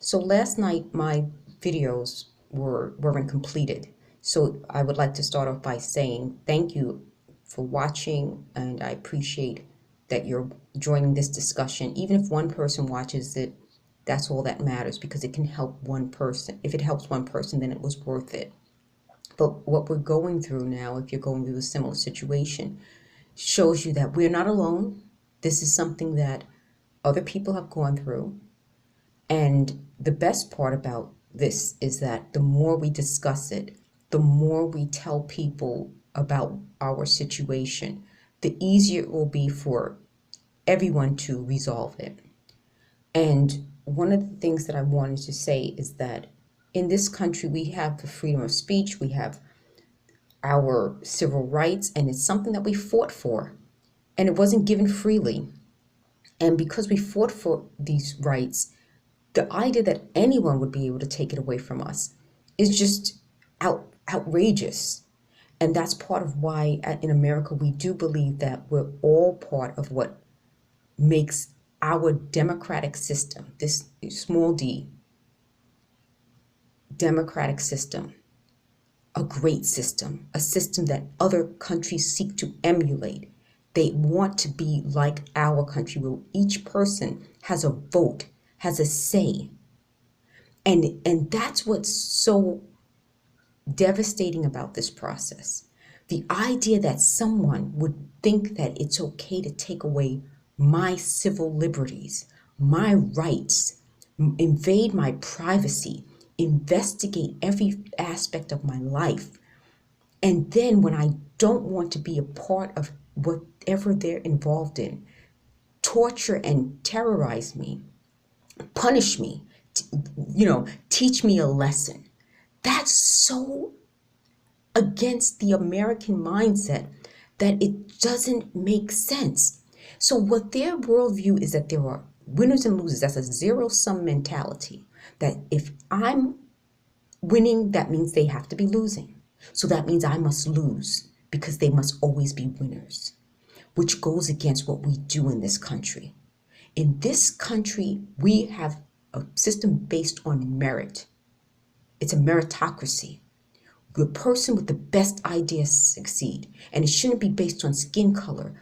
So last night my videos weren't completed. So I would like to start off by saying thank you for watching, and I appreciate that you're joining this discussion. Even if one person watches it, that's all that matters because it can help one person. If it helps one person, then it was worth it. But what we're going through now, if you're going through a similar situation, shows you that we're not alone. This is something that other people have gone through. And the best part about this is that the more we discuss it, the more we tell people about our situation, the easier it will be for everyone to resolve it. And one of the things that I wanted to say is that in this country, we have the freedom of speech, we have our civil rights, and it's something that we fought for. And it wasn't given freely. And because we fought for these rights, the idea that anyone would be able to take it away from us is just outrageous. And that's part of why in America we do believe that we're all part of what makes our democratic system, this small d, democratic system, a great system, a system that other countries seek to emulate. They want to be like our country, where each person has a vote, has a say. And that's what's so devastating about this process. The idea that someone would think that it's okay to take away my civil liberties, my rights, invade my privacy, investigate every aspect of my life. And then when I don't want to be a part of whatever they're involved in, torture and terrorize me, punish me, teach me a lesson. That's so against the American mindset that it doesn't make sense. So what their worldview is that there are winners and losers. That's a zero-sum mentality. That if I'm winning, that means they have to be losing. So that means I must lose because they must always be winners, which goes against what we do in this country. In this country, we have a system based on merit. It's a meritocracy. The person with the best ideas succeed. And it shouldn't be based on skin color,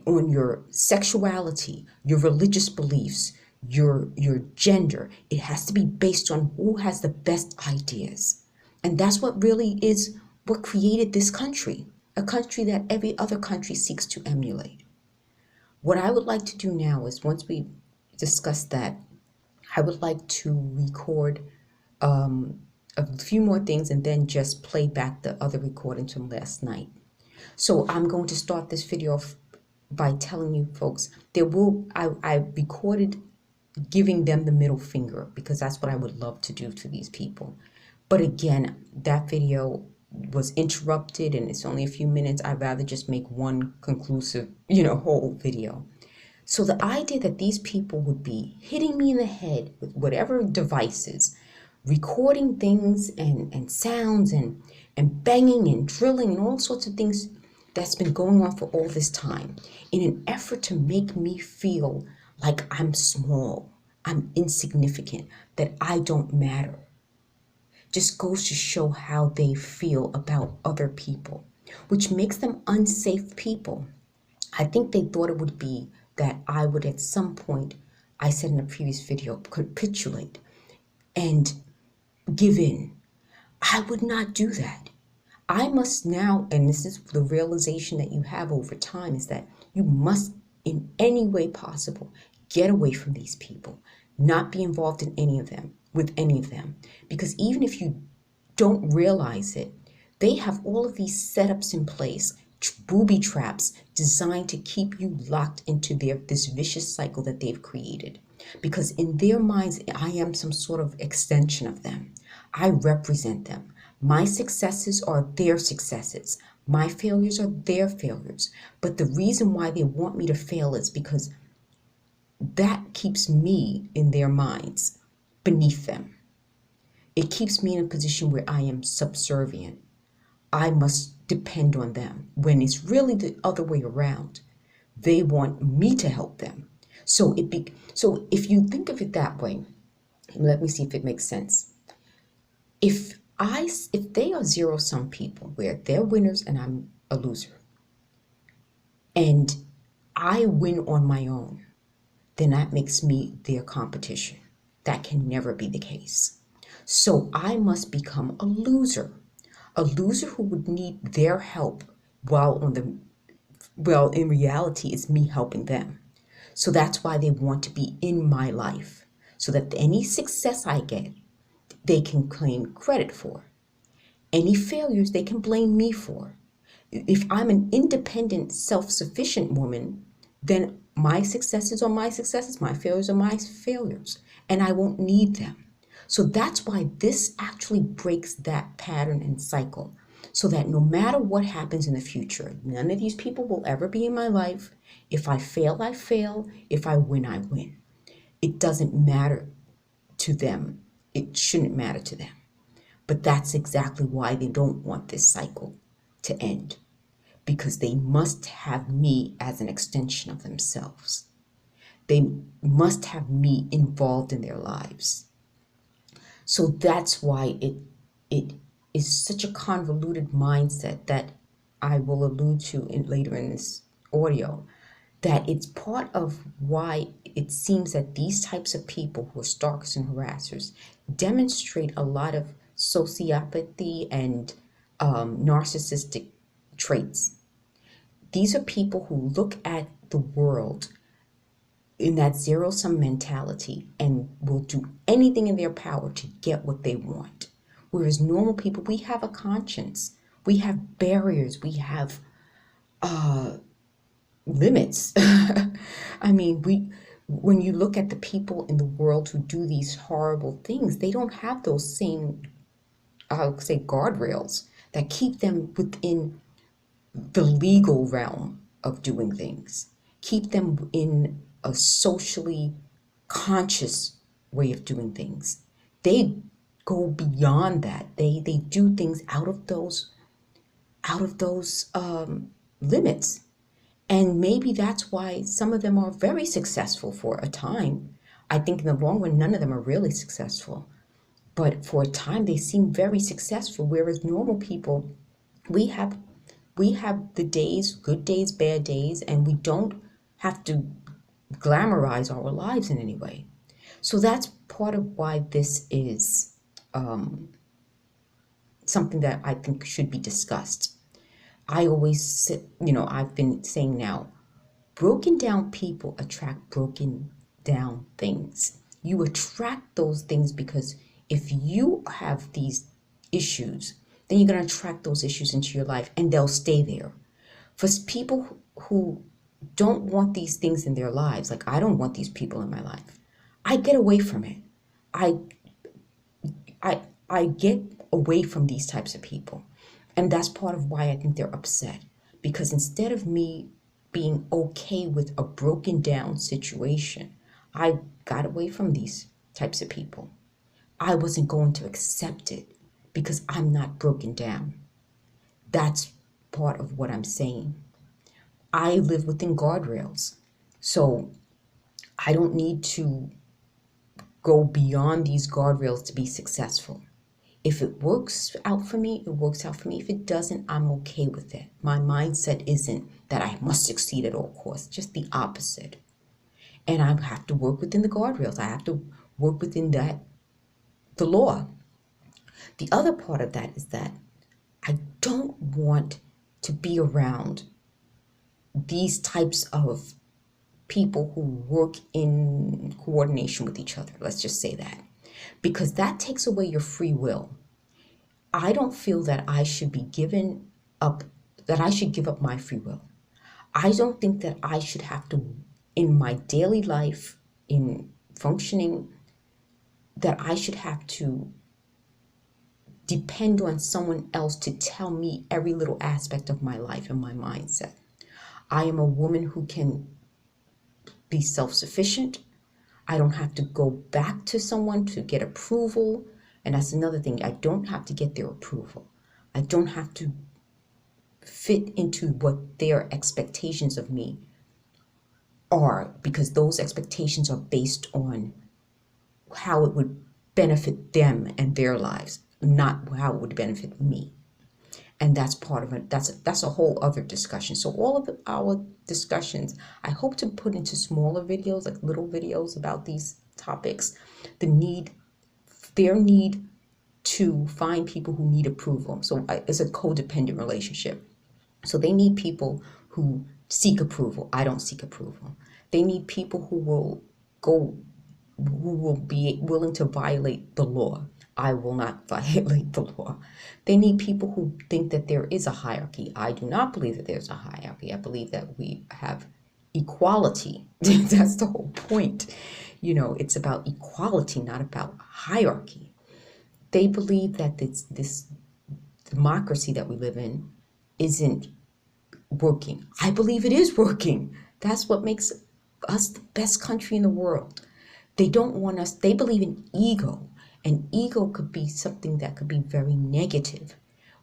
on your sexuality, your religious beliefs, your gender. It has to be based on who has the best ideas. And that's what really is what created this country, a country that every other country seeks to emulate. What I would like to do now is, once we discuss that, I would like to record a few more things and then just play back the other recordings from last night. So I'm going to start this video off by telling you folks, I recorded giving them the middle finger because that's what I would love to do to these people. But again, that video was interrupted and it's only a few minutes. I'd rather just make one conclusive, whole video. So the idea that these people would be hitting me in the head with whatever devices, recording things and sounds and banging and drilling and all sorts of things that's been going on for all this time in an effort to make me feel like I'm small, I'm insignificant, that I don't matter, just goes to show how they feel about other people, which makes them unsafe people. I think they thought it would be that I would at some point, I said in a previous video, capitulate and give in. I would not do that. I must now, and this is the realization that you have over time, is that you must in any way possible get away from these people, not be involved in any of them, with any of them. Because even if you don't realize it, they have all of these setups in place, booby traps designed to keep you locked into this vicious cycle that they've created. Because in their minds, I am some sort of extension of them. I represent them. My successes are their successes. My failures are their failures. But the reason why they want me to fail is because that keeps me in their minds beneath them. It keeps me in a position where I am subservient. I must depend on them when it's really the other way around. They want me to help them. So if you think of it that way, Let me see if it makes sense. If they are zero sum people where they're winners and I'm a loser, and I win on my own, then that makes me their competition. That can never be the case. So I must become a loser who would need their help while in reality it's me helping them. So that's why they want to be in my life, so that any success I get, they can claim credit for. Any failures they can blame me for. If I'm an independent, self-sufficient woman, then my successes are my successes, my failures are my failures, and I won't need them. So that's why this actually breaks that pattern and cycle, so that no matter what happens in the future, none of these people will ever be in my life. If I fail, I fail. If I win, I win. It doesn't matter to them. It shouldn't matter to them. But that's exactly why they don't want this cycle to end, because they must have me as an extension of themselves. They must have me involved in their lives. So that's why it is such a convoluted mindset that I will allude to later in this audio, that it's part of why it seems that these types of people who are stalkers and harassers demonstrate a lot of sociopathy and narcissistic traits. These are people who look at the world in that zero sum mentality and will do anything in their power to get what they want. Whereas normal people, we have a conscience, we have barriers, we have limits. I mean, when you look at the people in the world who do these horrible things, they don't have those same, I'll say, guardrails that keep them within the legal realm of doing things, keep them in a socially conscious way of doing things. They go beyond that. They do things out of those limits. And maybe that's why some of them are very successful for a time. I think in the long run, none of them are really successful. But for a time, they seem very successful. Whereas normal people, we have the days, good days, bad days, and we don't have to glamorize our lives in any way. So that's part of why this is something that I think should be discussed. I always sit, I've been saying now, broken down people attract broken down things. You attract those things because if you have these issues, then you're going to attract those issues into your life and they'll stay there. For people who don't want these things in their lives, like I don't want these people in my life, I get away from it. I I get away from these types of people. And that's part of why I think they're upset. Because instead of me being okay with a broken down situation, I got away from these types of people. I wasn't going to accept it because I'm not broken down. That's part of what I'm saying. I live within guardrails. So I don't need to go beyond these guardrails to be successful. If it works out for me, it works out for me. If it doesn't, I'm okay with it. My mindset isn't that I must succeed at all costs, just the opposite. And I have to work within the guardrails. I have to work within the law. The other part of that is that I don't want to be around these types of people who work in coordination with each other. Let's just say that. Because that takes away your free will. I don't feel that I should be given up, that I should give up my free will. I don't think that I should have to, in my daily life, in functioning, that I should have to depend on someone else to tell me every little aspect of my life and my mindset. I am a woman who can be self-sufficient. I don't have to go back to someone to get approval. And that's another thing. I don't have to get their approval. I don't have to fit into what their expectations of me are, because those expectations are based on how it would benefit them and their lives, not how it would benefit me. And that's part of it. That's a whole other discussion. So all of our discussions, I hope to put into smaller videos, like little videos about these topics. Their need to find people who need approval. So it's a codependent relationship. So they need people who seek approval. I don't seek approval. They need people who will be willing to violate the law. I will not violate the law. They need people who think that there is a hierarchy. I do not believe that there's a hierarchy. I believe that we have equality. That's the whole point. It's about equality, not about hierarchy. They believe that this democracy that we live in isn't working. I believe it is working. That's what makes us the best country in the world. They don't want us, they believe in ego, and ego could be something that could be very negative.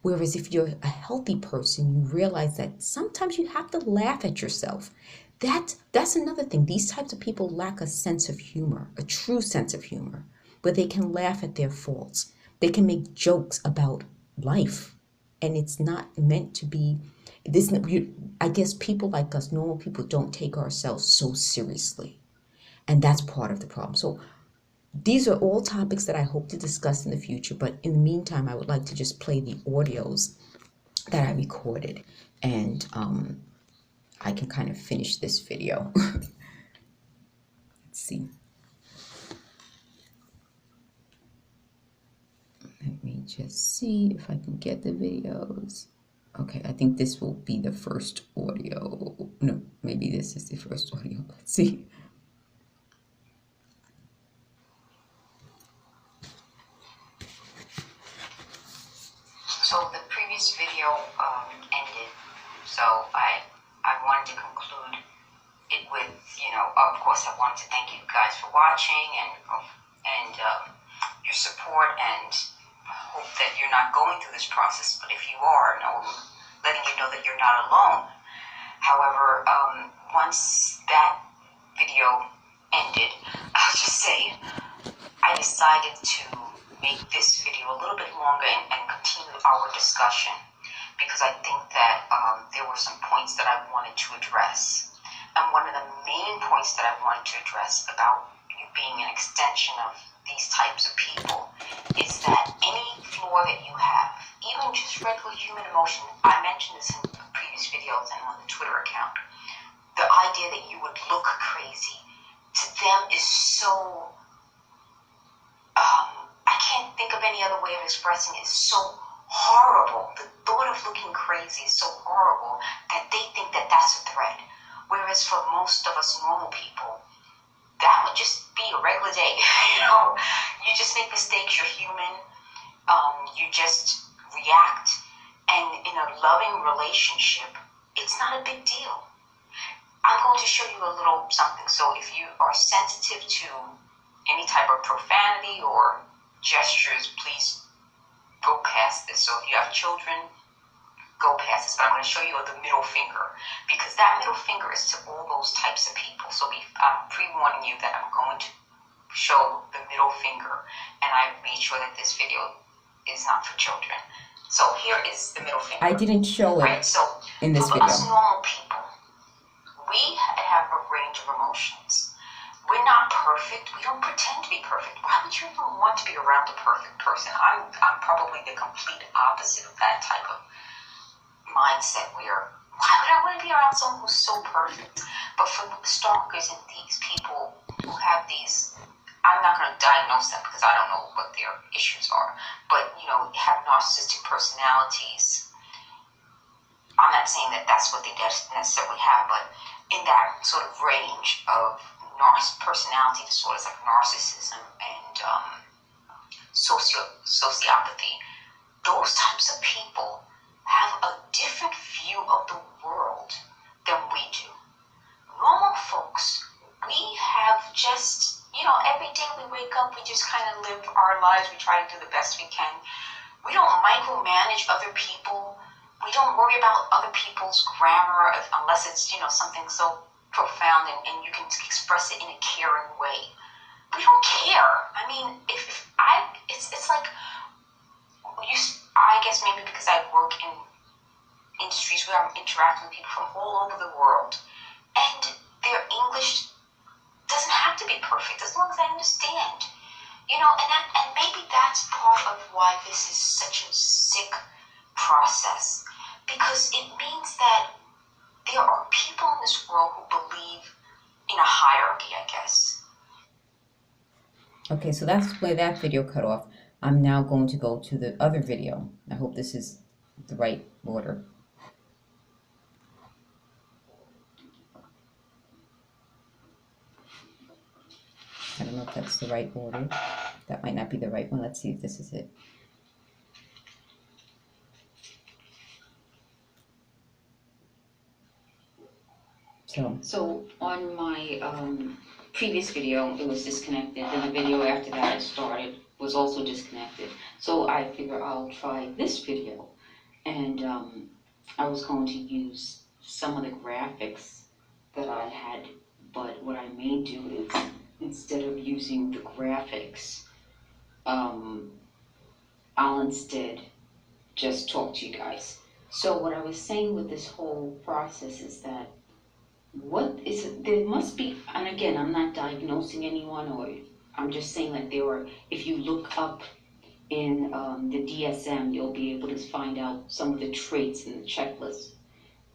Whereas if you're a healthy person, you realize that sometimes you have to laugh at yourself. That's another thing. These types of people lack a sense of humor, a true sense of humor, where they can laugh at their faults. They can make jokes about life, and it's not meant to be this. I guess people like us, normal people, don't take ourselves so seriously, and that's part of the problem. So these are all topics that I hope to discuss in the future, but in the meantime, I would like to just play the audios that I recorded, and I can kind of finish this video. Let's see. Let me just see if I can get the videos. Okay, I think this will be the first audio. No, maybe this is the first audio. Let's see. So the previous video ended, so I wanted to conclude it with, of course, I wanted to thank you guys for watching and your support, and hope that you're not going through this process. But if you are, letting you know that you're not alone. However, once that video ended, I'll just say I decided to make this video a little bit longer and continue our discussion, because I think that there were some points that I wanted to address. And one of the main points that I wanted to address about you being an extension of these types of people is that any flaw that you have, even just regular human emotion, I mentioned this in previous videos and on the Twitter account, the idea that you would look crazy to them is so, I can't think of any other way of expressing it. It's so horrible. The thought of looking crazy is so horrible that they think that that's a threat. Whereas for most of us normal people, that would just be a regular day. You just make mistakes. You're human. You just react. And in a loving relationship, it's not a big deal. I'm going to show you a little something. So if you are sensitive to any type of profanity or gestures, please go past this. So if you have children, go past this. But I'm going to show you the middle finger, because that middle finger is to all those types of people. So I'm pre-warning you that I'm going to show the middle finger, and I made sure that this video is not for children. So here is the middle finger. I didn't show it in this video. For us normal people, we have a range of emotions. We're not perfect. We don't pretend to be perfect. Why would you even want to be around a perfect person? I'm probably the complete opposite of that type of mindset, where why would I want to be around someone who's so perfect? But for stalkers and these people who have these, I'm not going to diagnose them because I don't know what their issues are, but have narcissistic personalities. I'm not saying that that's what they necessarily have, but in that sort of range of personality disorders like narcissism and sociopathy, those types of people have a different view of the world than we do. Normal folks, we have just, every day we wake up, we just kind of live our lives. We try to do the best we can. We don't micromanage other people. We don't worry about other people's grammar unless it's, something so profound and you can express it in a caring way. We we don't care. I mean, it's like, I guess maybe because I work in industries where I'm interacting with people from all over the world, and their English doesn't have to be perfect as long as I understand. And maybe that's part of why this is such a sick process, because it means that there are people in this world who believe in a hierarchy, I guess. Okay, so that's where that video cut off. I'm now going to go to the other video. I hope this is the right order. I don't know if that's the right order. That might not be the right one. Let's see if this is it. So on my previous video, it was disconnected. Then the video after that it started was also disconnected. So I figure I'll try this video. And I was going to use some of the graphics that I had, but what I may do is, instead of using the graphics, I'll instead just talk to you guys. So what I was saying with this whole process is that there must be, and again, I'm not diagnosing anyone, or I'm just saying that there are, if you look up in the DSM, you'll be able to find out some of the traits in the checklist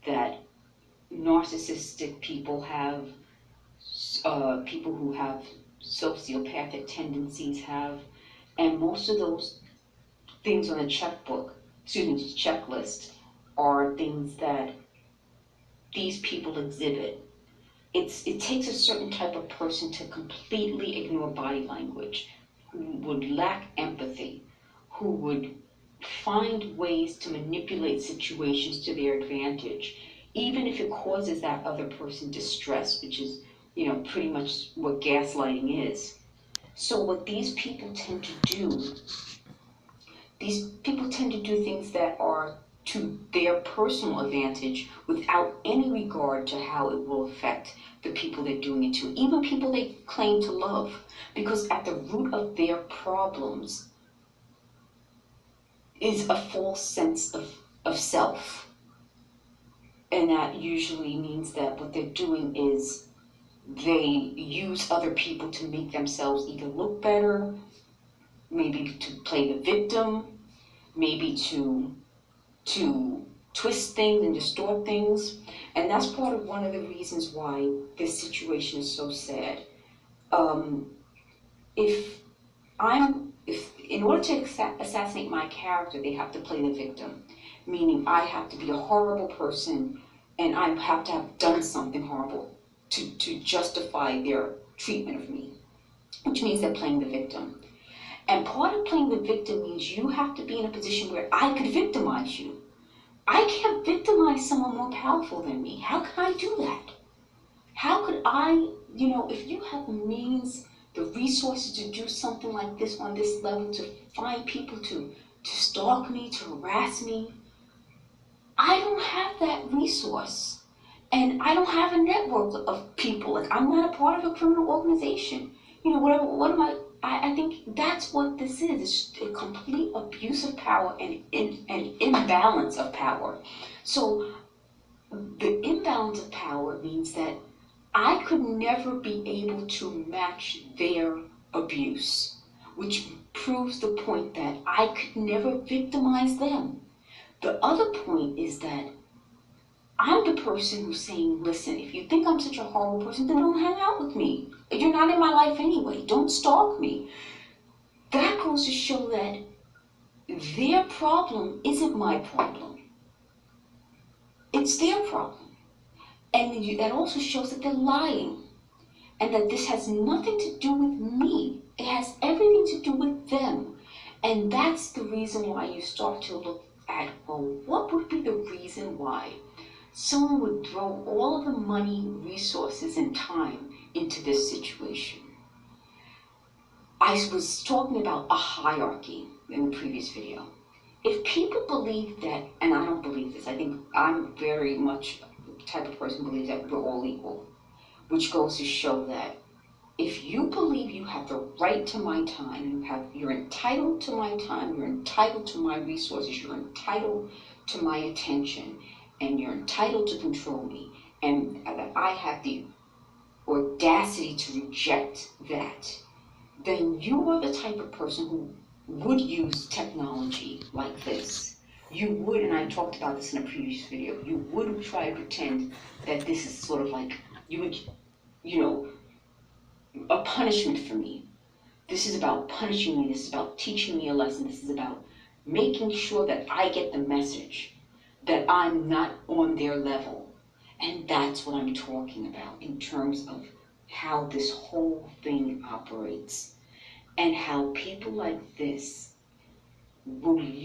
that narcissistic people have, people who have sociopathic tendencies have, and most of those things on the checklist are things that these people exhibit. It takes a certain type of person to completely ignore body language, who would lack empathy, who would find ways to manipulate situations to their advantage, even if it causes that other person distress, which is, pretty much what gaslighting is. So what these people tend to do, things that are to their personal advantage without any regard to how it will affect the people they're doing it to, even people they claim to love, because at the root of their problems is a false sense of self. And that usually means that what they're doing is they use other people to make themselves either look better, maybe to play the victim, maybe to twist things and distort things. And that's part of one of the reasons why this situation is so sad. If in order to assassinate my character, they have to play the victim, meaning I have to be a horrible person and I have to have done something horrible to justify their treatment of me, which means they're playing the victim. And part of playing the victim means you have to be in a position where I could victimize you. I can't victimize someone more powerful than me. How can I do that? How could I, if you have the means, the resources to do something like this on this level, to find people to stalk me, to harass me, I don't have that resource. And I don't have a network of people. Like, I'm not a part of a criminal organization. What am I? I think that's what this is. It's a complete abuse of power and an imbalance of power. So the imbalance of power means that I could never be able to match their abuse, which proves the point that I could never victimize them. The other point is that I'm the person who's saying, listen, if you think I'm such a horrible person, then don't hang out with me. You're not in my life anyway. Don't stalk me. That goes to show that their problem isn't my problem. It's their problem. And that also shows that they're lying. And that this has nothing to do with me. It has everything to do with them. And that's the reason why you start to look at, well, what would be the reason why someone would throw all of the money, resources, and time into this situation? I was talking about a hierarchy in the previous video. If people believe that, and I don't believe this, I think I'm very much the type of person who believes that we're all equal, which goes to show that If you believe you have the right to my time, you're entitled to my time, you're entitled to my resources, you're entitled to my attention, and you're entitled to control me, and that I have the audacity to reject that, then you are the type of person who would use technology like this. You would, and I talked about this in a previous video, you would try to pretend that this is sort of like, you would, a punishment for me. This is about punishing me, this is about teaching me a lesson, this is about making sure that I get the message that I'm not on their level. And that's what I'm talking about in terms of how this whole thing operates and how people like this will use